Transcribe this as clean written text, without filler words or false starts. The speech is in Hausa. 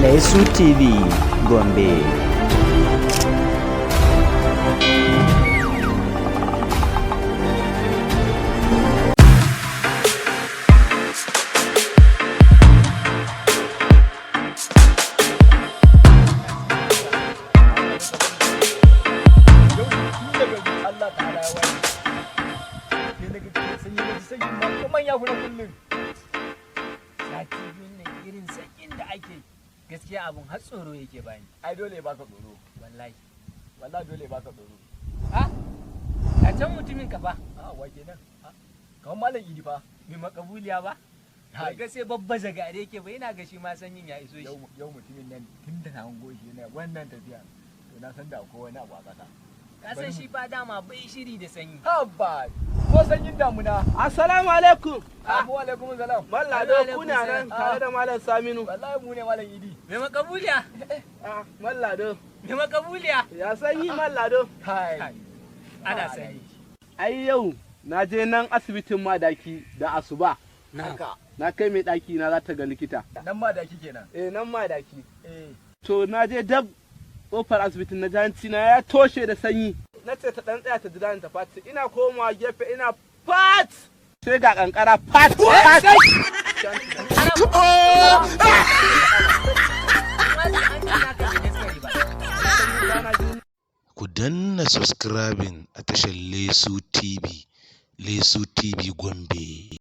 Lesu TV Gombe. Irin sanyin da ake gaskiya abun har tsoro yake bani. Ai dole baka tsoro. Wallahi Dole baka tsoro. A can mutumin ka fa Wa kenan? Kamar malam Idi fa. mai makabuliya ba ga sai babba zagare yake ba, ina ga shi ma sanyin ya iso shi. Yau mutumin nan tun da na hango shi ne wannan tafiya. To na san da akwai wani abu a ƙasa. Ka san shi fa dama bai shiri da sanyi. Habba! Ko sanyin damuna. Assalamu alaikum. Wa alaikum salam. Mallado kuna nan tare da Malam Saminu. Wallahi mu ne malam Idi. Mai makabuliya Mallado. mai makabuliya Ya sanyi Mallado. Hai. ana sanyi. Ai yau na je nan asibitin Madaki da asuba. Haka. Na kai mai ɗaki na za ta ga likita. Nan ma da kike nan. Nan Madaki. Eh. To na je dab kofar asibitin na janci na ya toshe da sanyi. Na ce ta ɗan tsaya ta jira ni ta fati. Ina komawa gefe ina fat. Sai ga kankara fat. Ku danna subscribing a tashar Lesu TV Gombe.